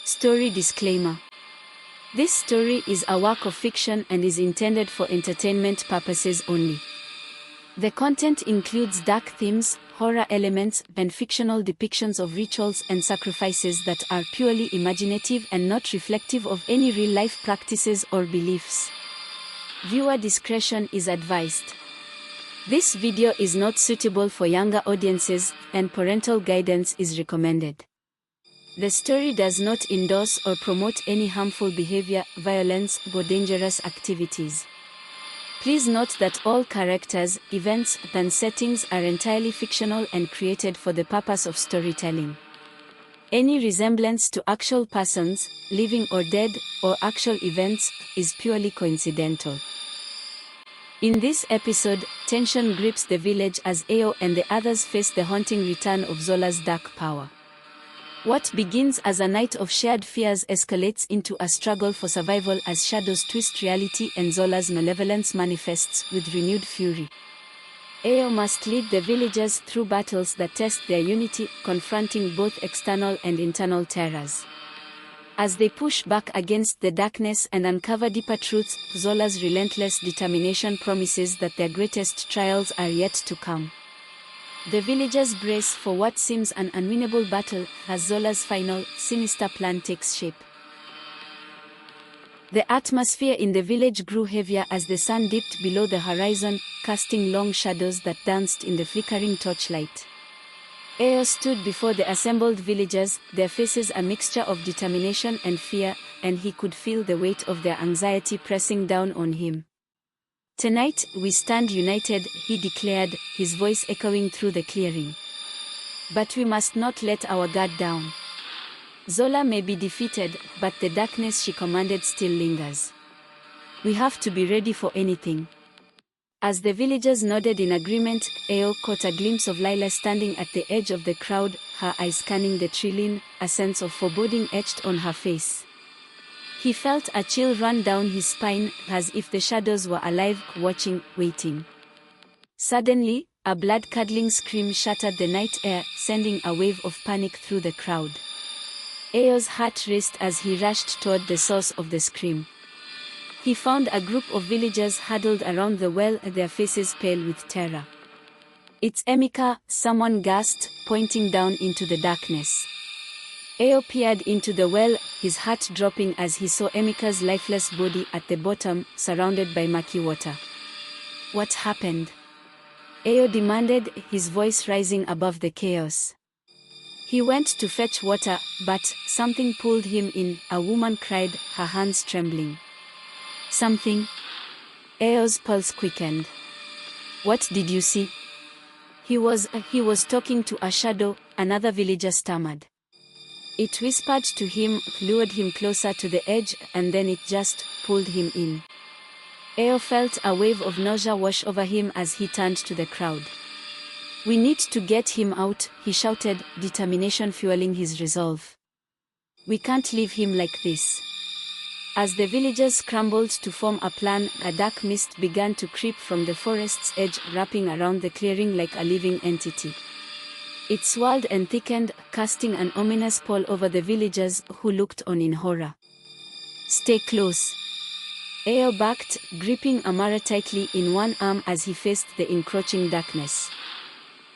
Story disclaimer. This story is a work of fiction and is intended for entertainment purposes only. The content includes dark themes, horror elements, and fictional depictions of rituals and sacrifices that are purely imaginative and not reflective of any real-life practices or beliefs. Viewer discretion is advised. This video is not suitable for younger audiences, and parental guidance is recommended. The story does not endorse or promote any harmful behavior, violence, or dangerous activities. Please note that all characters, events, and settings are entirely fictional and created for the purpose of storytelling. Any resemblance to actual persons, living or dead, or actual events, is purely coincidental. In this episode, tension grips the village as Ao and the others face the haunting return of Zola's dark power. What begins as a night of shared fears escalates into a struggle for survival as shadows twist reality and Zola's malevolence manifests with renewed fury. Ao must lead the villagers through battles that test their unity, confronting both external and internal terrors. As they push back against the darkness and uncover deeper truths, Zola's relentless determination promises that their greatest trials are yet to come. The villagers brace for what seems an unwinnable battle as Zola's final, sinister plan takes shape. The atmosphere in the village grew heavier as the sun dipped below the horizon, casting long shadows that danced in the flickering torchlight. Ao stood before the assembled villagers, their faces a mixture of determination and fear, and he could feel the weight of their anxiety pressing down on him. "Tonight, we stand united," he declared, his voice echoing through the clearing. "But we must not let our guard down. Zola may be defeated, but the darkness she commanded still lingers. We have to be ready for anything." As the villagers nodded in agreement, Ao caught a glimpse of Lila standing at the edge of the crowd, her eyes scanning the tree-line, a sense of foreboding etched on her face. He felt a chill run down his spine, as if the shadows were alive, watching, waiting. Suddenly, a blood-curdling scream shattered the night air, sending a wave of panic through the crowd. Ao's heart raced as he rushed toward the source of the scream. He found a group of villagers huddled around the well, their faces pale with terror. "It's Emika," someone gasped, pointing down into the darkness. Ao peered into the well, his heart dropping as he saw Emika's lifeless body at the bottom, surrounded by murky water. "What happened?" Ao demanded, his voice rising above the chaos. He went to fetch water, but something pulled him in, a woman cried, her hands trembling. "Something?" Ao's pulse quickened. "What did you see?" He was talking to a shadow," another villager stammered. "It whispered to him, lured him closer to the edge, and then it just pulled him in." Ao felt a wave of nausea wash over him as he turned to the crowd. "We need to get him out," he shouted, determination fueling his resolve. "We can't leave him like this." As the villagers scrambled to form a plan, a dark mist began to creep from the forest's edge, wrapping around the clearing like a living entity. It swirled and thickened, casting an ominous pall over the villagers, who looked on in horror. "Stay close." Ao backed, gripping Amara tightly in one arm as he faced the encroaching darkness.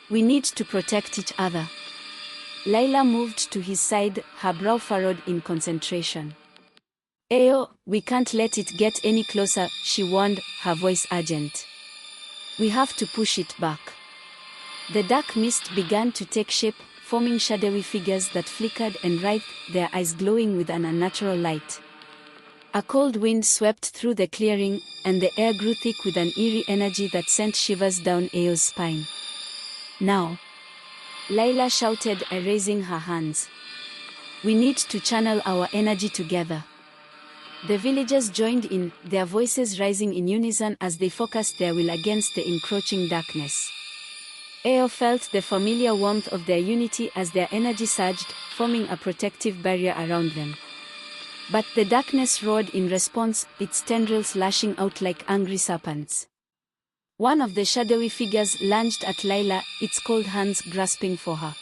"We need to protect each other." Lila moved to his side, her brow furrowed in concentration. "Ao, we can't let it get any closer," she warned, her voice urgent. "We have to push it back." The dark mist began to take shape, forming shadowy figures that flickered and writhed, their eyes glowing with an unnatural light. A cold wind swept through the clearing, and the air grew thick with an eerie energy that sent shivers down Ao's spine. "Now!" Lila shouted, raising her hands. "We need to channel our energy together." The villagers joined in, their voices rising in unison as they focused their will against the encroaching darkness. Ao felt the familiar warmth of their unity as their energy surged, forming a protective barrier around them. But the darkness roared in response, its tendrils lashing out like angry serpents. One of the shadowy figures lunged at Lila, its cold hands grasping for her.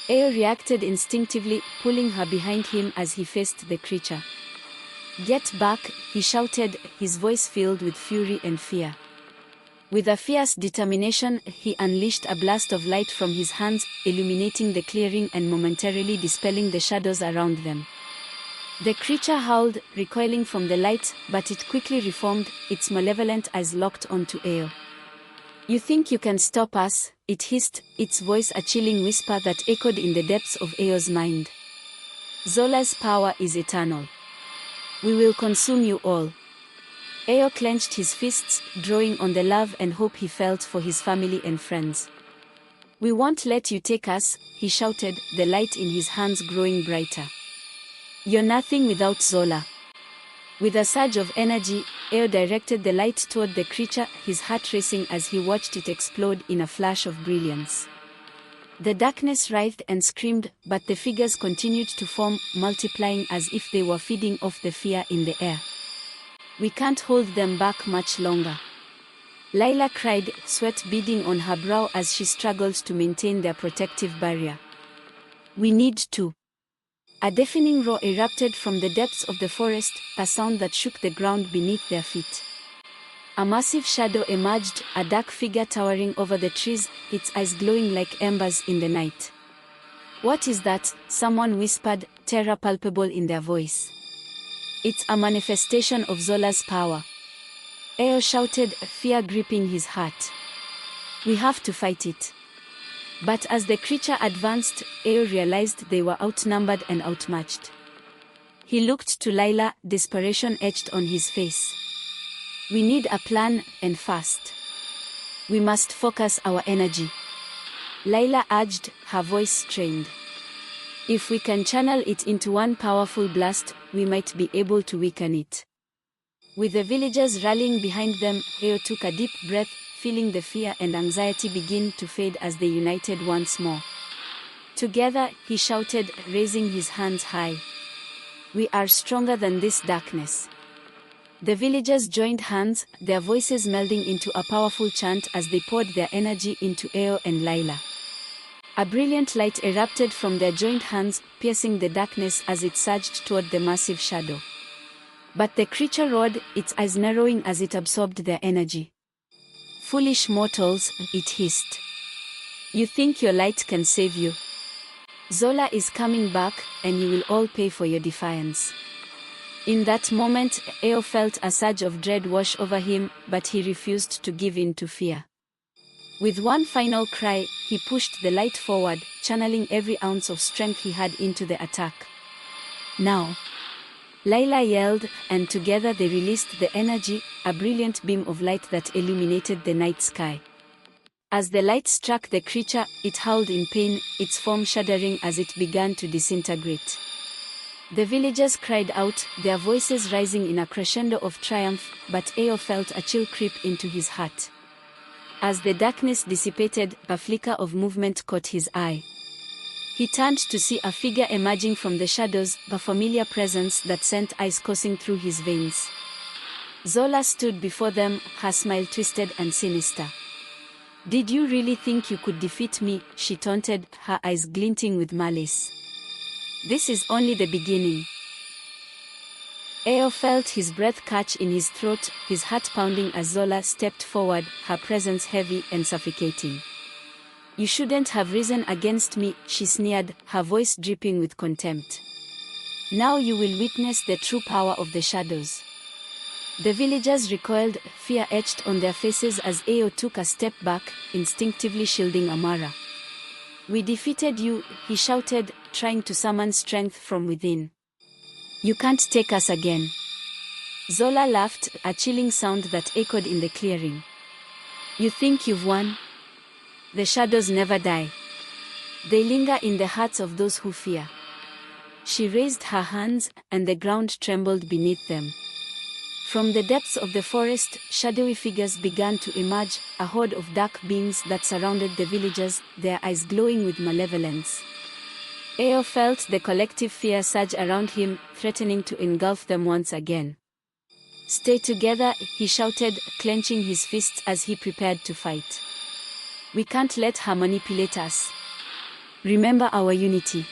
Eo reacted instinctively, pulling her behind him as he faced the creature. "Get back," he shouted, his voice filled with fury and fear. With a fierce determination, he unleashed a blast of light from his hands, illuminating the clearing and momentarily dispelling the shadows around them. The creature howled, recoiling from the light, but it quickly reformed, its malevolent eyes locked onto Eo. "You think you can stop us?" it hissed, its voice a chilling whisper that echoed in the depths of Eo's mind. "Zola's power is eternal. We will consume you all." Eo clenched his fists, drawing on the love and hope he felt for his family and friends. "We won't let you take us," he shouted, the light in his hands growing brighter. "You're nothing without Zola." With a surge of energy, Eo directed the light toward the creature, his heart racing as he watched it explode in a flash of brilliance. The darkness writhed and screamed, but the figures continued to form, multiplying as if they were feeding off the fear in the air. "We can't hold them back much longer," Layla cried, sweat beading on her brow as she struggled to maintain their protective barrier. "We need to." A deafening roar erupted from the depths of the forest, a sound that shook the ground beneath their feet. A massive shadow emerged, a dark figure towering over the trees, its eyes glowing like embers in the night. "What is that?" someone whispered, terror palpable in their voice. "It's a manifestation of Zola's power," Eo shouted, fear gripping his heart. "We have to fight it." But as the creature advanced, Eo realized they were outnumbered and outmatched. He looked to Layla, desperation etched on his face. "We need a plan, and fast. We must focus our energy," Layla urged, her voice strained. "If we can channel it into one powerful blast, we might be able to weaken it." With the villagers rallying behind them, Eo took a deep breath, feeling the fear and anxiety begin to fade as they united once more. Together, he shouted, raising his hands high. "We are stronger than this darkness." The villagers joined hands, their voices melding into a powerful chant as they poured their energy into Eo and Layla. A brilliant light erupted from their joined hands, piercing the darkness as it surged toward the massive shadow. But the creature roared, its eyes narrowing as it absorbed their energy. "Foolish mortals," it hissed. "You think your light can save you? Zola is coming back, and you will all pay for your defiance." In that moment, Eo felt a surge of dread wash over him, but he refused to give in to fear. With one final cry, he pushed the light forward, channeling every ounce of strength he had into the attack. "Now!" Layla yelled, and together they released the energy, a brilliant beam of light that illuminated the night sky. As the light struck the creature, it howled in pain, its form shuddering as it began to disintegrate. The villagers cried out, their voices rising in a crescendo of triumph, but Eo felt a chill creep into his heart. As the darkness dissipated, a flicker of movement caught his eye. He turned to see a figure emerging from the shadows, a familiar presence that sent ice coursing through his veins. Zola stood before them, her smile twisted and sinister. "Did you really think you could defeat me?" she taunted, her eyes glinting with malice. "This is only the beginning." Eo felt his breath catch in his throat, his heart pounding as Zola stepped forward, her presence heavy and suffocating. "You shouldn't have risen against me," she sneered, her voice dripping with contempt. "Now you will witness the true power of the shadows." The villagers recoiled, fear etched on their faces as Eo took a step back, instinctively shielding Amara. "We defeated you," he shouted, trying to summon strength from within. "You can't take us again." Zola laughed, a chilling sound that echoed in the clearing. "You think you've won? The shadows never die. They linger in the hearts of those who fear." She raised her hands, and the ground trembled beneath them. From the depths of the forest, shadowy figures began to emerge, a horde of dark beings that surrounded the villagers, their eyes glowing with malevolence. Eo felt the collective fear surge around him, threatening to engulf them once again. "Stay together," he shouted, clenching his fists as he prepared to fight. "We can't let her manipulate us." Remember our unity.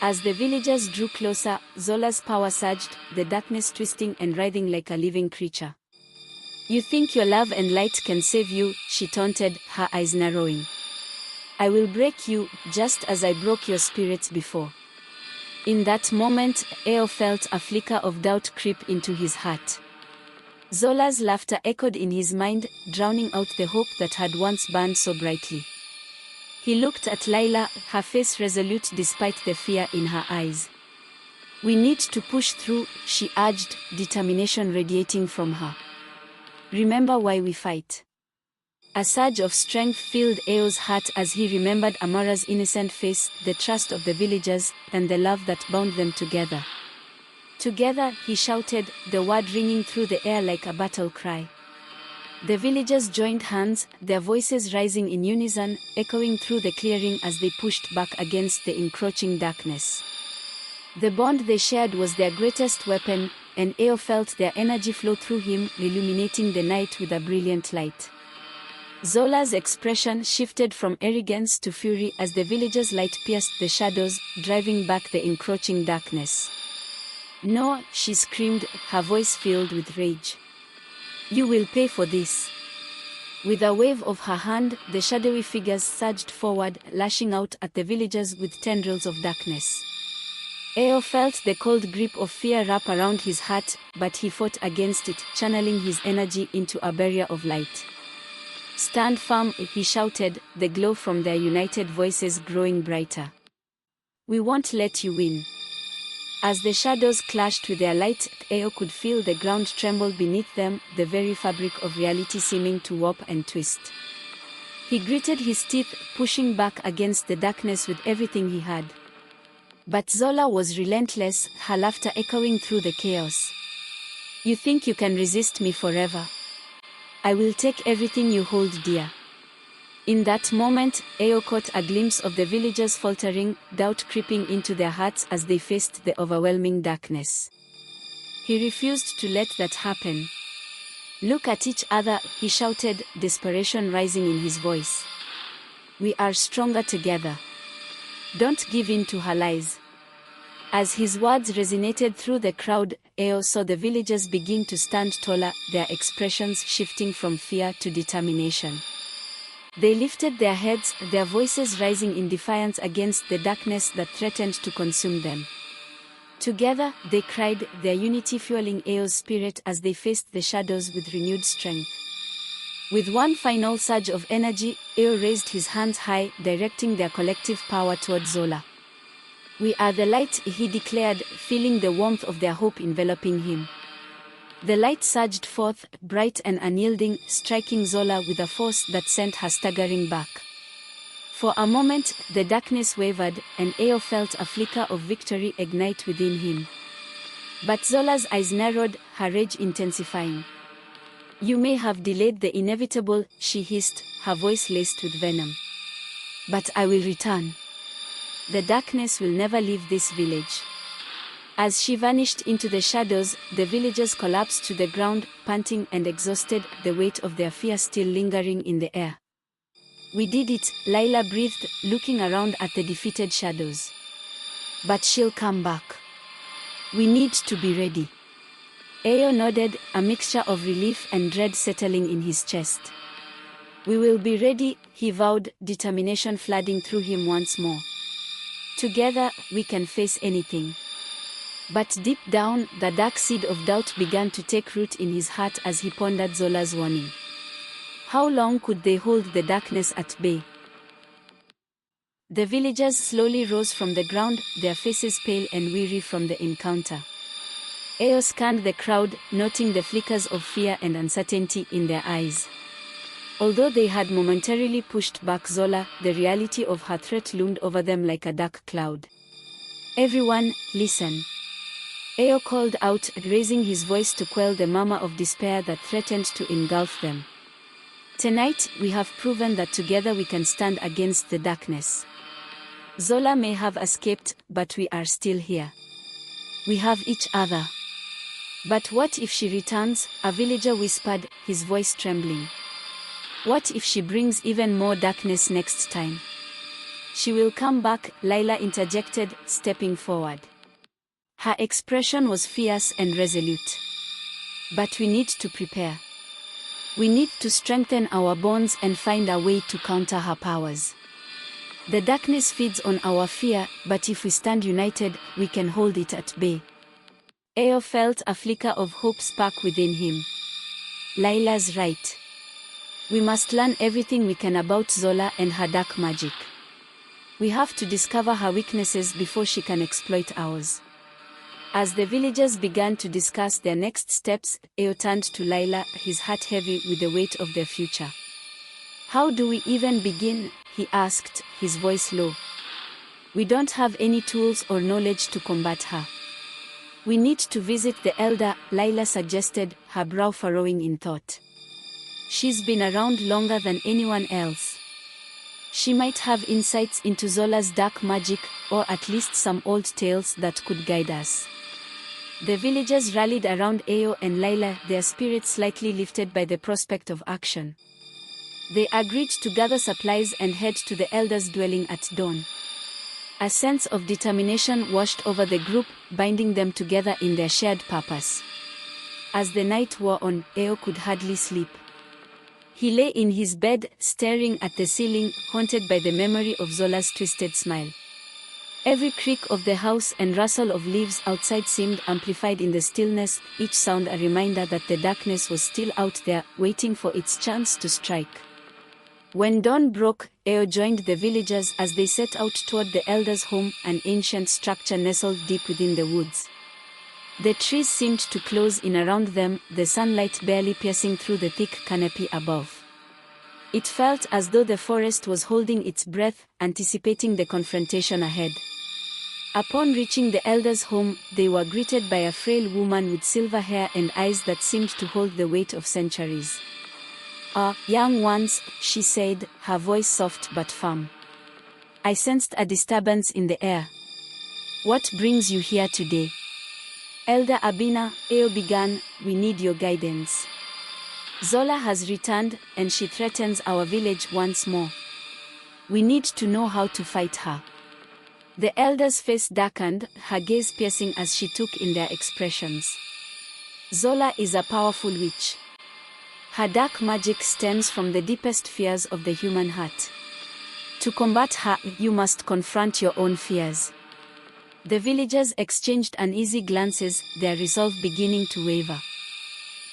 As the villagers drew closer, Zola's power surged, the darkness twisting and writhing like a living creature. You think your love and light can save you, she taunted, her eyes narrowing. I will break you, just as I broke your spirits before. In that moment, Eo felt a flicker of doubt creep into his heart. Zola's laughter echoed in his mind, drowning out the hope that had once burned so brightly. He looked at Layla, her face resolute despite the fear in her eyes. We need to push through, she urged, determination radiating from her. Remember why we fight. A surge of strength filled Eo's heart as he remembered Amara's innocent face, the trust of the villagers, and the love that bound them together. Together, he shouted, the word ringing through the air like a battle cry. The villagers joined hands, their voices rising in unison, echoing through the clearing as they pushed back against the encroaching darkness. The bond they shared was their greatest weapon, and Eo felt their energy flow through him, illuminating the night with a brilliant light. Zola's expression shifted from arrogance to fury as the villagers' light pierced the shadows, driving back the encroaching darkness. No, she screamed, her voice filled with rage. You will pay for this. With a wave of her hand, the shadowy figures surged forward, lashing out at the villagers with tendrils of darkness. Eo felt the cold grip of fear wrap around his heart, but he fought against it, channeling his energy into a barrier of light. Stand firm, he shouted, the glow from their united voices growing brighter. We won't let you win. As the shadows clashed with their light, Eo could feel the ground tremble beneath them, the very fabric of reality seeming to warp and twist. He gritted his teeth, pushing back against the darkness with everything he had. But Zola was relentless, her laughter echoing through the chaos. You think you can resist me forever? I will take everything you hold dear. In that moment, Eo caught a glimpse of the villagers faltering, doubt creeping into their hearts as they faced the overwhelming darkness. He refused to let that happen. Look at each other, he shouted, desperation rising in his voice. We are stronger together. Don't give in to her lies. As his words resonated through the crowd, Eo saw the villagers begin to stand taller, their expressions shifting from fear to determination. They lifted their heads, their voices rising in defiance against the darkness that threatened to consume them. Together, they cried, their unity fueling Eo's spirit as they faced the shadows with renewed strength. With one final surge of energy, Eo raised his hands high, directing their collective power toward Zola. We are the light, he declared, feeling the warmth of their hope enveloping him. The light surged forth, bright and unyielding, striking Zola with a force that sent her staggering back. For a moment, the darkness wavered, and Eo felt a flicker of victory ignite within him. But Zola's eyes narrowed, her rage intensifying. You may have delayed the inevitable, she hissed, her voice laced with venom. But I will return. The darkness will never leave this village. As she vanished into the shadows, the villagers collapsed to the ground, panting and exhausted, the weight of their fear still lingering in the air. We did it, Layla breathed, looking around at the defeated shadows. But she'll come back. We need to be ready. Eo nodded, a mixture of relief and dread settling in his chest. We will be ready, he vowed, determination flooding through him once more. Together, we can face anything. But deep down, the dark seed of doubt began to take root in his heart as he pondered Zola's warning. How long could they hold the darkness at bay? The villagers slowly rose from the ground, their faces pale and weary from the encounter. Eo scanned the crowd, noting the flickers of fear and uncertainty in their eyes. Although they had momentarily pushed back Zola, the reality of her threat loomed over them like a dark cloud. Everyone, listen. Eo called out, raising his voice to quell the murmur of despair that threatened to engulf them. Tonight, we have proven that together we can stand against the darkness. Zola may have escaped, but we are still here. We have each other. But what if she returns? A villager whispered, his voice trembling. What if she brings even more darkness next time? She will come back, Layla interjected, stepping forward. Her expression was fierce and resolute. But we need to prepare. We need to strengthen our bonds and find a way to counter her powers. The darkness feeds on our fear, but if we stand united, we can hold it at bay. Eo felt a flicker of hope spark within him. Layla's right. We must learn everything we can about Zola and her dark magic. We have to discover her weaknesses before she can exploit ours. As the villagers began to discuss their next steps, Eo turned to Layla, his heart heavy with the weight of their future. How do we even begin? He asked, his voice low. We don't have any tools or knowledge to combat her. We need to visit the elder, Layla suggested, her brow furrowing in thought. She's been around longer than anyone else. She might have insights into Zola's dark magic, or at least some old tales that could guide us. The villagers rallied around Eo and Layla, their spirits slightly lifted by the prospect of action. They agreed to gather supplies and head to the elder's dwelling at dawn. A sense of determination washed over the group, binding them together in their shared purpose. As the night wore on, Eo could hardly sleep. He lay in his bed, staring at the ceiling, haunted by the memory of Zola's twisted smile. Every creak of the house and rustle of leaves outside seemed amplified in the stillness, each sound a reminder that the darkness was still out there, waiting for its chance to strike. When dawn broke, Eo joined the villagers as they set out toward the elder's home, an ancient structure nestled deep within the woods. The trees seemed to close in around them, the sunlight barely piercing through the thick canopy above. It felt as though the forest was holding its breath, anticipating the confrontation ahead. Upon reaching the elder's home, they were greeted by a frail woman with silver hair and eyes that seemed to hold the weight of centuries. Young ones, she said, her voice soft but firm. I sensed a disturbance in the air. What brings you here today? Elder Abina, Eo began, we need your guidance. Zola has returned, and she threatens our village once more. We need to know how to fight her. The elder's face darkened, her gaze piercing as she took in their expressions. Zola is a powerful witch. Her dark magic stems from the deepest fears of the human heart. To combat her, you must confront your own fears. The villagers exchanged uneasy glances, their resolve beginning to waver.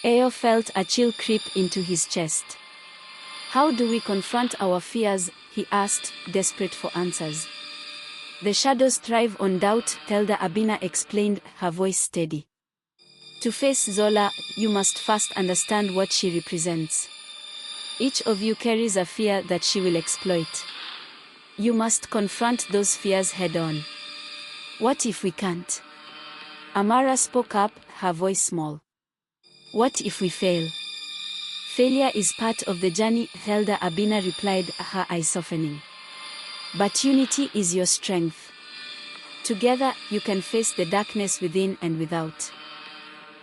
Eo felt a chill creep into his chest. How do we confront our fears? He asked, desperate for answers. The shadows thrive on doubt, Elder Abina explained, her voice steady. To face Zola, you must first understand what she represents. Each of you carries a fear that she will exploit. You must confront those fears head-on. What if we can't? Amara spoke up, her voice small. What if we fail? Failure is part of the journey, Elder Abina replied, her eyes softening. But unity is your strength. Together, you can face the darkness within and without.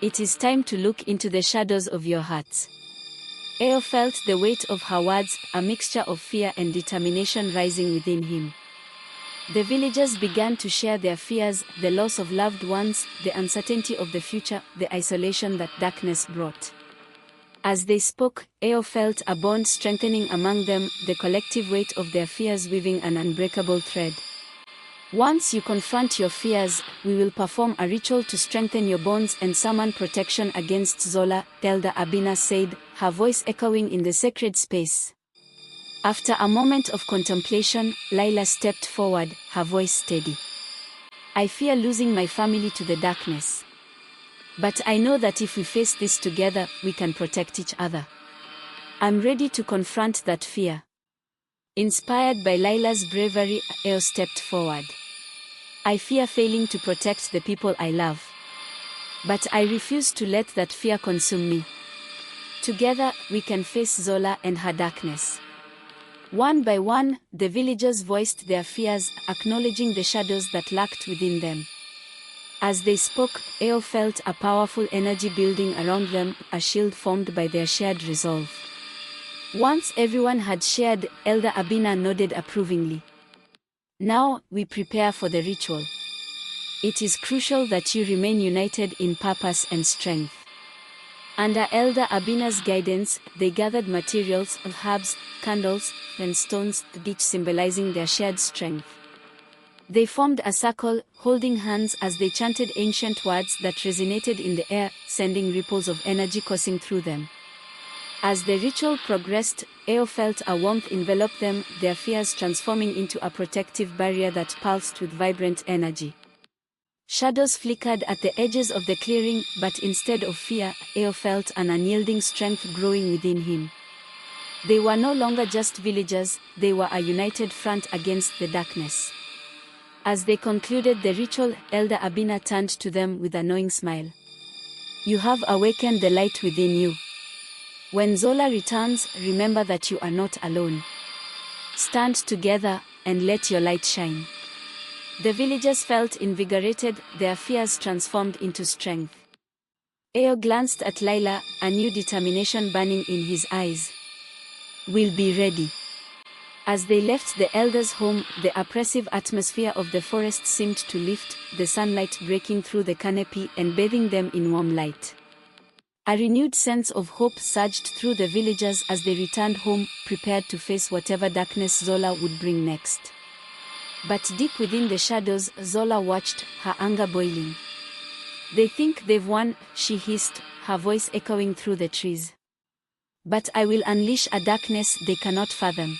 It is time to look into the shadows of your hearts. Eo felt the weight of her words, a mixture of fear and determination rising within him. The villagers began to share their fears, the loss of loved ones, the uncertainty of the future, the isolation that darkness brought. As they spoke, Eo felt a bond strengthening among them, the collective weight of their fears weaving an unbreakable thread. Once you confront your fears, we will perform a ritual to strengthen your bonds and summon protection against Zola, Elder Abina said, her voice echoing in the sacred space. After a moment of contemplation, Layla stepped forward, her voice steady. I fear losing my family to the darkness. But I know that if we face this together, we can protect each other. I'm ready to confront that fear. Inspired by Layla's bravery, Eo stepped forward. I fear failing to protect the people I love. But I refuse to let that fear consume me. Together, we can face Zola and her darkness. One by one, the villagers voiced their fears, acknowledging the shadows that lurked within them. As they spoke, Eo felt a powerful energy building around them, a shield formed by their shared resolve. Once everyone had shared, Elder Abina nodded approvingly. Now, we prepare for the ritual. It is crucial that you remain united in purpose and strength. Under Elder Abina's guidance, they gathered materials, herbs, candles, and stones, each symbolizing their shared strength. They formed a circle, holding hands as they chanted ancient words that resonated in the air, sending ripples of energy coursing through them. As the ritual progressed, Eo felt a warmth envelop them, their fears transforming into a protective barrier that pulsed with vibrant energy. Shadows flickered at the edges of the clearing, but instead of fear, Eo felt an unyielding strength growing within him. They were no longer just villagers, they were a united front against the darkness. As they concluded the ritual, Elder Abina turned to them with a knowing smile. You have awakened the light within you. When Zola returns, remember that you are not alone. Stand together, and let your light shine. The villagers felt invigorated, their fears transformed into strength. Eo glanced at Laila, a new determination burning in his eyes. We'll be ready. As they left the elders' home, the oppressive atmosphere of the forest seemed to lift, the sunlight breaking through the canopy and bathing them in warm light. A renewed sense of hope surged through the villagers as they returned home, prepared to face whatever darkness Zola would bring next. But deep within the shadows, Zola watched, her anger boiling. They think they've won, she hissed, her voice echoing through the trees. But I will unleash a darkness they cannot fathom.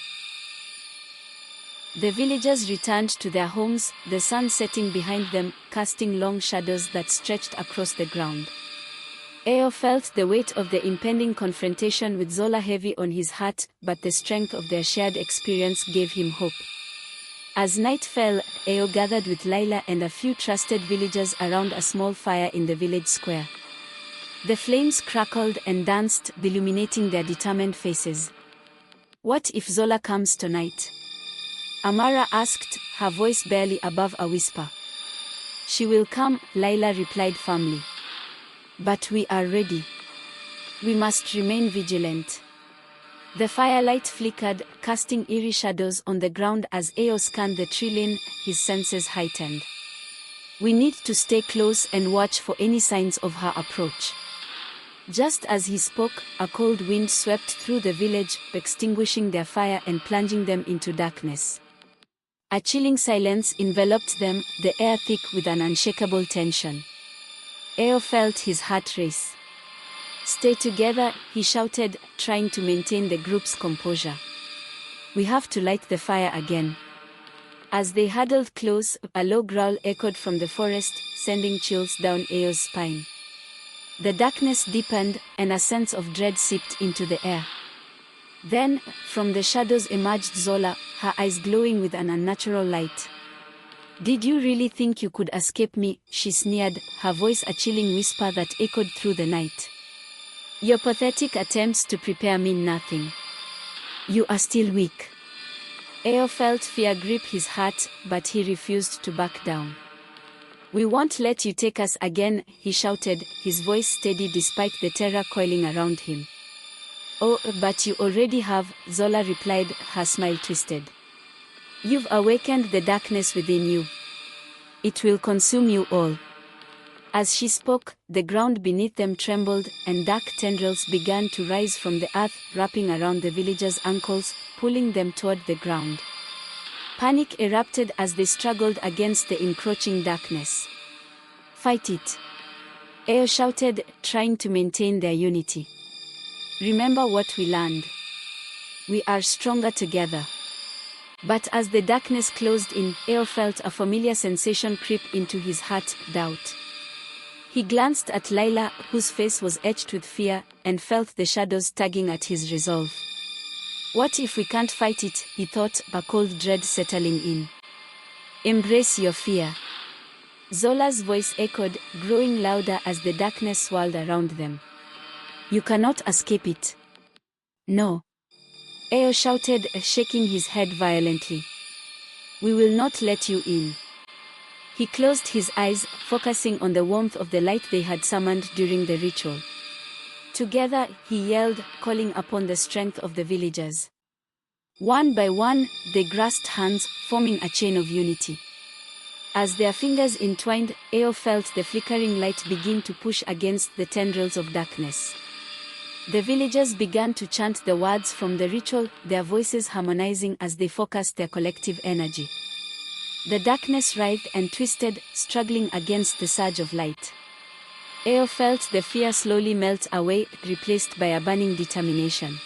The villagers returned to their homes, the sun setting behind them, casting long shadows that stretched across the ground. Eo felt the weight of the impending confrontation with Zola heavy on his heart, but the strength of their shared experience gave him hope. As night fell, Eo gathered with Laila and a few trusted villagers around a small fire in the village square. The flames crackled and danced, illuminating their determined faces. What if Zola comes tonight? Amara asked, her voice barely above a whisper. She will come, Laila replied firmly. But we are ready. We must remain vigilant. The firelight flickered, casting eerie shadows on the ground as Eo scanned the tree lane, his senses heightened. We need to stay close and watch for any signs of her approach. Just as he spoke, a cold wind swept through the village, extinguishing their fire and plunging them into darkness. A chilling silence enveloped them, the air thick with an unshakable tension. Eo felt his heart race. Stay together, he shouted, trying to maintain the group's composure. We have to light the fire again. As they huddled close, a low growl echoed from the forest, sending chills down Eo's spine. The darkness deepened, and a sense of dread seeped into the air. Then, from the shadows emerged Zola, her eyes glowing with an unnatural light. Did you really think you could escape me? She sneered, her voice a chilling whisper that echoed through the night. Your pathetic attempts to prepare mean nothing. You are still weak. Eo felt fear grip his heart, but he refused to back down. We won't let you take us again, he shouted, his voice steady despite the terror coiling around him. Oh, but you already have, Zola replied, her smile twisted. You've awakened the darkness within you. It will consume you all. As she spoke, the ground beneath them trembled, and dark tendrils began to rise from the earth, wrapping around the villagers' ankles, pulling them toward the ground. Panic erupted as they struggled against the encroaching darkness. Fight it! Eo shouted, trying to maintain their unity. Remember what we learned. We are stronger together. But as the darkness closed in, Eo felt a familiar sensation creep into his heart, doubt. He glanced at Laila, whose face was etched with fear, and felt the shadows tugging at his resolve. What if we can't fight it, he thought, a cold dread settling in. Embrace your fear. Zola's voice echoed, growing louder as the darkness swirled around them. You cannot escape it. No. Eo shouted, shaking his head violently. We will not let you in. He closed his eyes, focusing on the warmth of the light they had summoned during the ritual. Together, he yelled, calling upon the strength of the villagers. One by one, they grasped hands, forming a chain of unity. As their fingers entwined, Eo felt the flickering light begin to push against the tendrils of darkness. The villagers began to chant the words from the ritual, their voices harmonizing as they focused their collective energy. The darkness writhed and twisted, struggling against the surge of light. Eo felt the fear slowly melt away, replaced by a burning determination.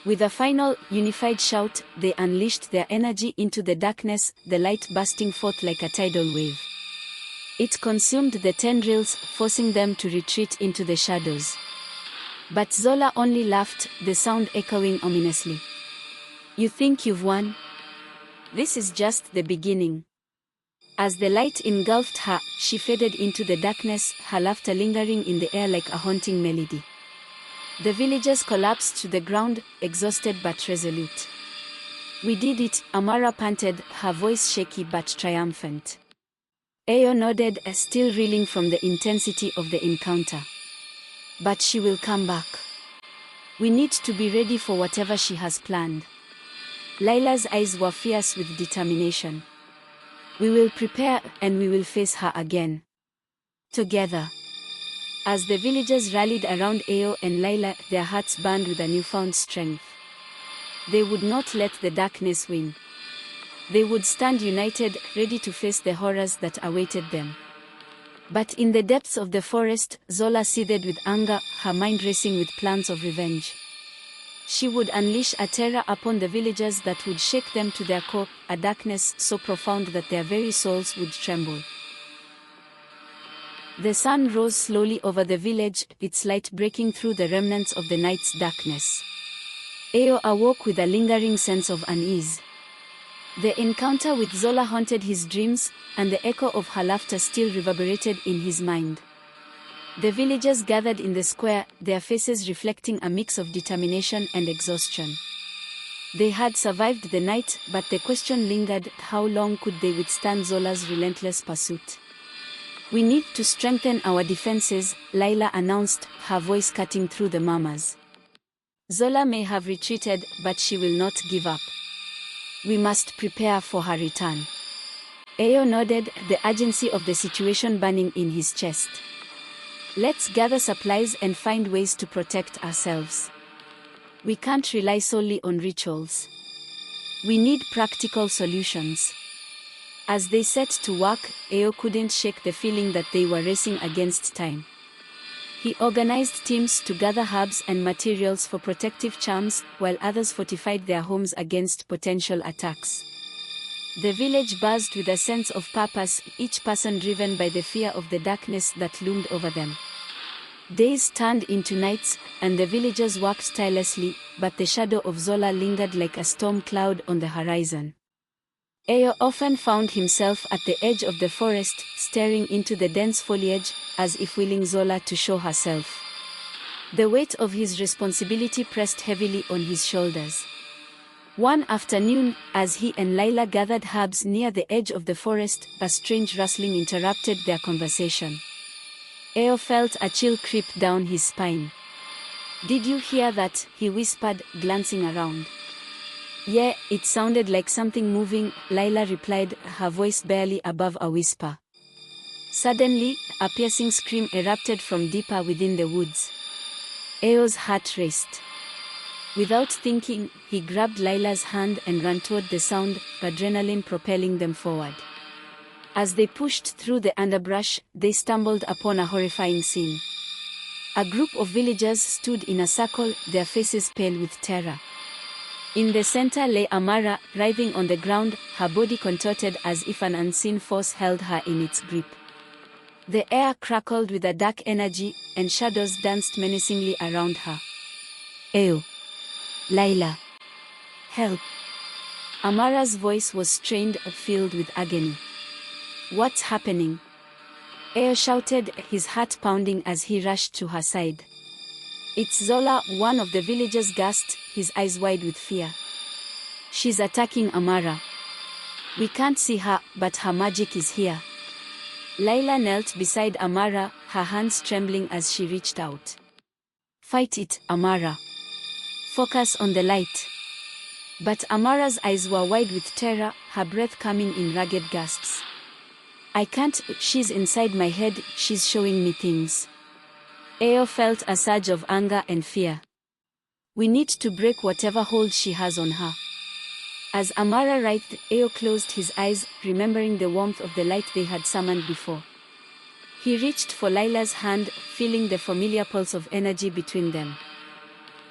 With a final, unified shout, they unleashed their energy into the darkness, the light bursting forth like a tidal wave. It consumed the tendrils, forcing them to retreat into the shadows. But Zola only laughed, the sound echoing ominously. "You think you've won? This is just the beginning." As the light engulfed her, she faded into the darkness, her laughter lingering in the air like a haunting melody. The villagers collapsed to the ground, exhausted but resolute. "We did it," Amara panted, her voice shaky but triumphant. Eo nodded, still reeling from the intensity of the encounter. "But she will come back. We need to be ready for whatever she has planned." Layla's eyes were fierce with determination. "We will prepare, and we will face her again. Together." As the villagers rallied around Eo and Layla, their hearts burned with a newfound strength. They would not let the darkness win. They would stand united, ready to face the horrors that awaited them. But in the depths of the forest, Zola seethed with anger, her mind racing with plans of revenge. She would unleash a terror upon the villagers that would shake them to their core, a darkness so profound that their very souls would tremble. The sun rose slowly over the village, its light breaking through the remnants of the night's darkness. Eo awoke with a lingering sense of unease. The encounter with Zola haunted his dreams, and the echo of her laughter still reverberated in his mind. The villagers gathered in the square, their faces reflecting a mix of determination and exhaustion. They had survived the night, but the question lingered: how long could they withstand Zola's relentless pursuit? "We need to strengthen our defenses," Layla announced, her voice cutting through the murmurs. "Zola may have retreated, but she will not give up. We must prepare for her return." Eo nodded, the urgency of the situation burning in his chest. "Let's gather supplies and find ways to protect ourselves. We can't rely solely on rituals. We need practical solutions." As they set to work, Eo couldn't shake the feeling that they were racing against time. He organized teams to gather herbs and materials for protective charms, while others fortified their homes against potential attacks. The village buzzed with a sense of purpose, each person driven by the fear of the darkness that loomed over them. Days turned into nights, and the villagers worked tirelessly, but the shadow of Zola lingered like a storm cloud on the horizon. Eo often found himself at the edge of the forest, staring into the dense foliage, as if willing Zola to show herself. The weight of his responsibility pressed heavily on his shoulders. One afternoon, as he and Layla gathered herbs near the edge of the forest, a strange rustling interrupted their conversation. Eo felt a chill creep down his spine. "Did you hear that?" he whispered, glancing around. "Yeah, it sounded like something moving," Layla replied, her voice barely above a whisper. Suddenly, a piercing scream erupted from deeper within the woods. Eo's heart raced. Without thinking, he grabbed Layla's hand and ran toward the sound, adrenaline propelling them forward. As they pushed through the underbrush, they stumbled upon a horrifying scene. A group of villagers stood in a circle, their faces pale with terror. In the center lay Amara, writhing on the ground, her body contorted as if an unseen force held her in its grip. The air crackled with a dark energy, and shadows danced menacingly around her. "Eo! Layla! Help!" Amara's voice was strained, filled with agony. "What's happening?" Eo shouted, his heart pounding as he rushed to her side. "It's Zola," one of the villagers gasped, his eyes wide with fear. "She's attacking Amara. We can't see her, but her magic is here." Layla knelt beside Amara, her hands trembling as she reached out. "Fight it, Amara. Focus on the light." But Amara's eyes were wide with terror, her breath coming in ragged gasps. I can't, she's inside my head, she's showing me things. Eo felt a surge of anger and fear. We need to break whatever hold she has on her. As Amara writhed, Eo closed his eyes, remembering the warmth of the light they had summoned before. He reached for Lila's hand, feeling the familiar pulse of energy between them.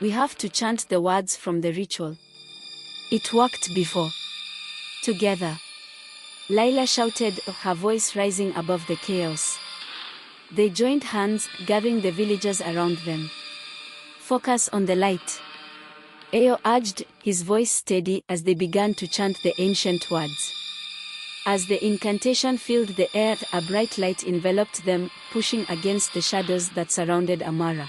We have to chant the words from the ritual. It worked before. Together. Lila shouted, her voice rising above the chaos. They joined hands, gathering the villagers around them. Focus on the light. Eo urged, his voice steady as they began to chant the ancient words. As the incantation filled the air, a bright light enveloped them, pushing against the shadows that surrounded Amara.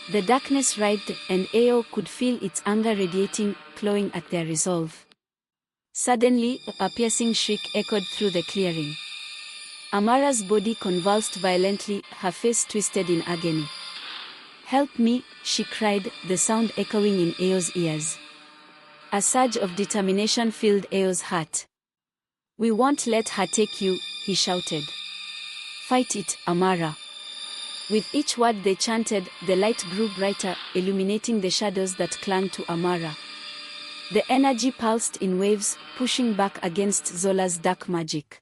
The darkness writhed, and Eo could feel its anger radiating, clawing at their resolve. Suddenly, a piercing shriek echoed through the clearing. Amara's body convulsed violently, her face twisted in agony. Help me, she cried, the sound echoing in Eo's ears. A surge of determination filled Eo's heart. We won't let her take you, he shouted. Fight it, Amara. With each word they chanted, the light grew brighter, illuminating the shadows that clung to Amara. The energy pulsed in waves, pushing back against Zola's dark magic.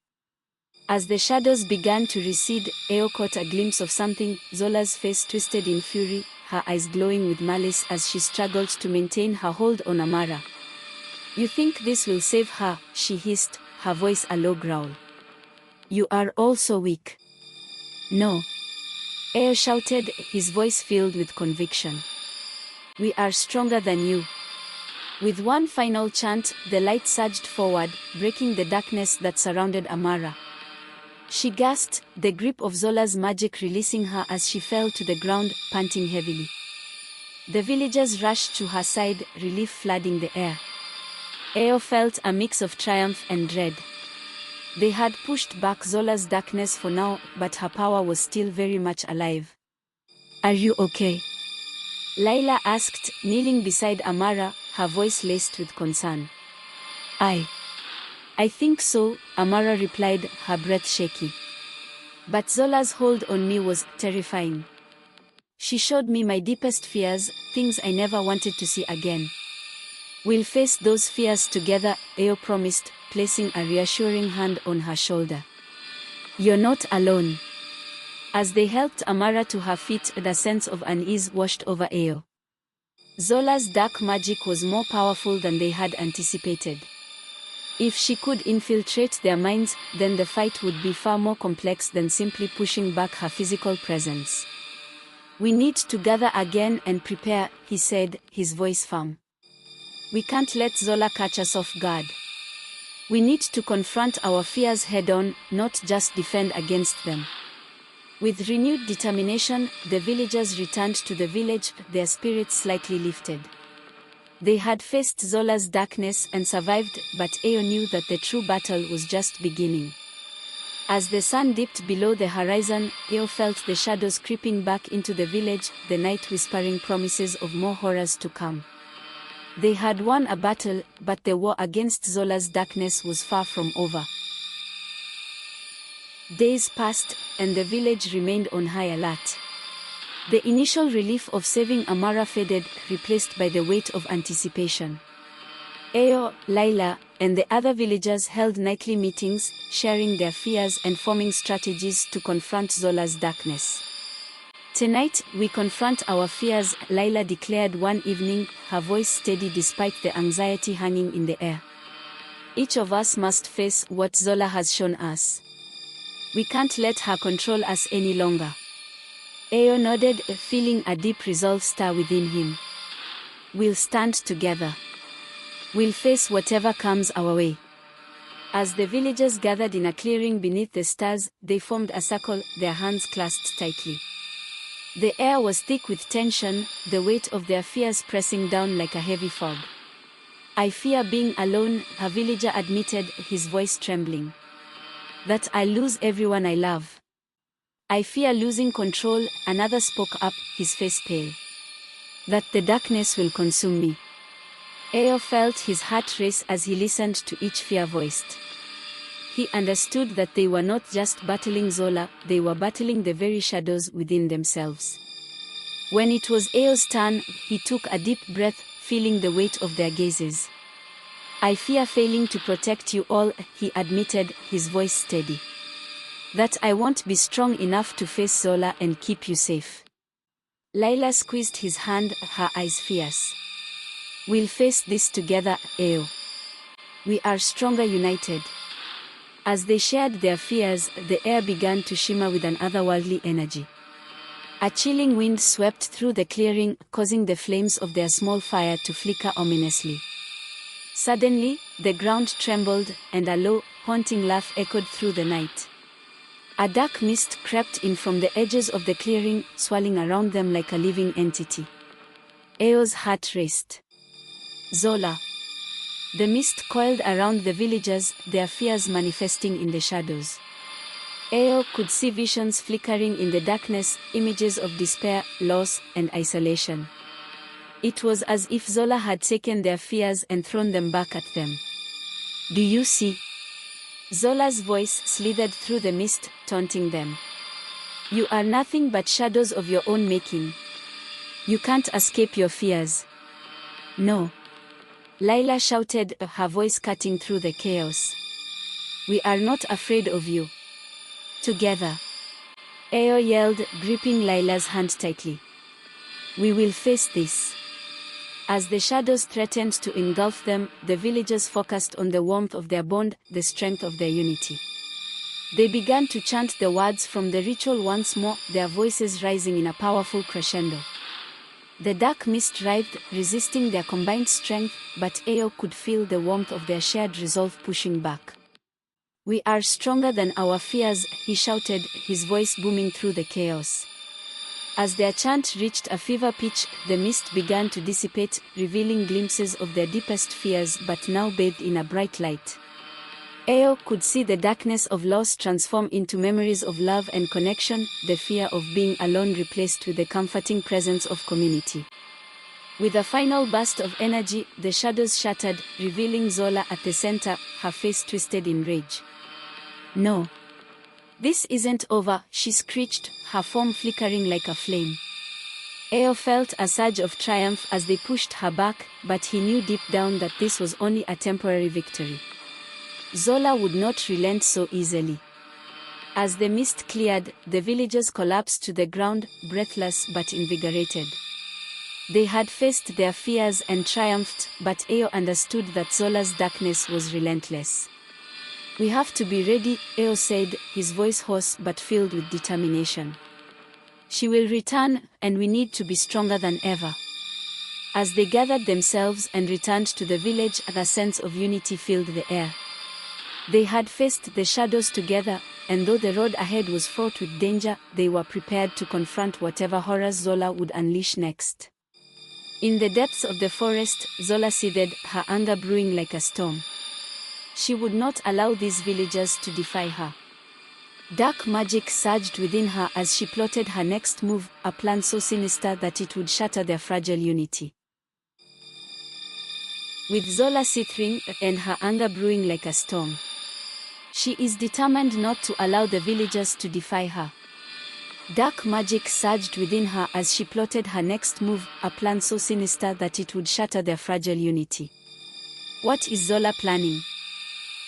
As the shadows began to recede, Eo caught a glimpse of something. Zola's face twisted in fury, her eyes glowing with malice as she struggled to maintain her hold on Amara. You think this will save her, she hissed, her voice a low growl. You are all so weak. No. Eo shouted, his voice filled with conviction. We are stronger than you. With one final chant, the light surged forward, breaking the darkness that surrounded Amara. She gasped, the grip of Zola's magic releasing her as she fell to the ground, panting heavily. The villagers rushed to her side, relief flooding the air. Eo felt a mix of triumph and dread. They had pushed back Zola's darkness for now, but her power was still very much alive. Are you okay? Lila asked, kneeling beside Amara, her voice laced with concern. I think so, Amara replied, her breath shaky. But Zola's hold on me was terrifying. She showed me my deepest fears, things I never wanted to see again. We'll face those fears together, Eo promised, placing a reassuring hand on her shoulder. You're not alone. As they helped Amara to her feet, the sense of unease washed over Eo. Zola's dark magic was more powerful than they had anticipated. If she could infiltrate their minds, then the fight would be far more complex than simply pushing back her physical presence. We need to gather again and prepare, he said, his voice firm. We can't let Zola catch us off guard. We need to confront our fears head-on, not just defend against them. With renewed determination, the villagers returned to the village, their spirits slightly lifted. They had faced Zola's darkness and survived, but Eo knew that the true battle was just beginning. As the sun dipped below the horizon, Eo felt the shadows creeping back into the village, the night whispering promises of more horrors to come. They had won a battle, but the war against Zola's darkness was far from over. Days passed, and the village remained on high alert. The initial relief of saving Amara faded, replaced by the weight of anticipation. Eo, Lila, and the other villagers held nightly meetings, sharing their fears and forming strategies to confront Zola's darkness. Tonight, we confront our fears, Lila declared one evening, her voice steady despite the anxiety hanging in the air. Each of us must face what Zola has shown us. We can't let her control us any longer. Eo nodded, feeling a deep resolve stir within him. We'll stand together. We'll face whatever comes our way. As the villagers gathered in a clearing beneath the stars, they formed a circle, their hands clasped tightly. The air was thick with tension, the weight of their fears pressing down like a heavy fog. I fear being alone, a villager admitted, his voice trembling. That I'll lose everyone I love. I fear losing control, another spoke up, his face pale. That the darkness will consume me. Eo felt his heart race as he listened to each fear voiced. He understood that they were not just battling Zola, they were battling the very shadows within themselves. When it was Eo's turn, he took a deep breath, feeling the weight of their gazes. "I fear failing to protect you all," he admitted, his voice steady. "That I won't be strong enough to face Zola and keep you safe." Layla squeezed his hand, her eyes fierce. "We'll face this together, Eo. We are stronger united." As they shared their fears, the air began to shimmer with an otherworldly energy. A chilling wind swept through the clearing, causing the flames of their small fire to flicker ominously. Suddenly, the ground trembled, and a low, haunting laugh echoed through the night. A dark mist crept in from the edges of the clearing, swirling around them like a living entity. Eo's heart raced. Zola. The mist coiled around the villagers, their fears manifesting in the shadows. Eo could see visions flickering in the darkness, images of despair, loss, and isolation. It was as if Zola had taken their fears and thrown them back at them. "Do you see?" Zola's voice slithered through the mist, taunting them. "You are nothing but shadows of your own making. You can't escape your fears." "No." Layla shouted, her voice cutting through the chaos. "We are not afraid of you." "Together." Eo yelled, gripping Layla's hand tightly. "We will face this." As the shadows threatened to engulf them, the villagers focused on the warmth of their bond, the strength of their unity. They began to chant the words from the ritual once more, their voices rising in a powerful crescendo. The dark mist writhed, resisting their combined strength, but Eo could feel the warmth of their shared resolve pushing back. "We are stronger than our fears," he shouted, his voice booming through the chaos. As their chant reached a fever pitch, the mist began to dissipate, revealing glimpses of their deepest fears but now bathed in a bright light. Eo could see the darkness of loss transform into memories of love and connection, the fear of being alone replaced with the comforting presence of community. With a final burst of energy, the shadows shattered, revealing Zola at the center, her face twisted in rage. "No. This isn't over," she screeched, her form flickering like a flame. Eo felt a surge of triumph as they pushed her back, but he knew deep down that this was only a temporary victory. Zola would not relent so easily. As the mist cleared, the villagers collapsed to the ground, breathless but invigorated. They had faced their fears and triumphed, but Eo understood that Zola's darkness was relentless. "We have to be ready," Eo said, his voice hoarse but filled with determination. "She will return, and we need to be stronger than ever." As they gathered themselves and returned to the village, a sense of unity filled the air. They had faced the shadows together, and though the road ahead was fraught with danger, they were prepared to confront whatever horrors Zola would unleash next. In the depths of the forest, Zola seethed, her anger brewing like a storm. She would not allow these villagers to defy her. Dark magic surged within her as she plotted her next move, a plan so sinister that it would shatter their fragile unity. With Zola seething and her anger brewing like a storm, she is determined not to allow the villagers to defy her. Dark magic surged within her as she plotted her next move, a plan so sinister that it would shatter their fragile unity. What is Zola planning?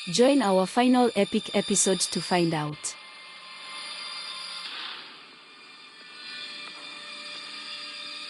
Join our final epic episode to find out.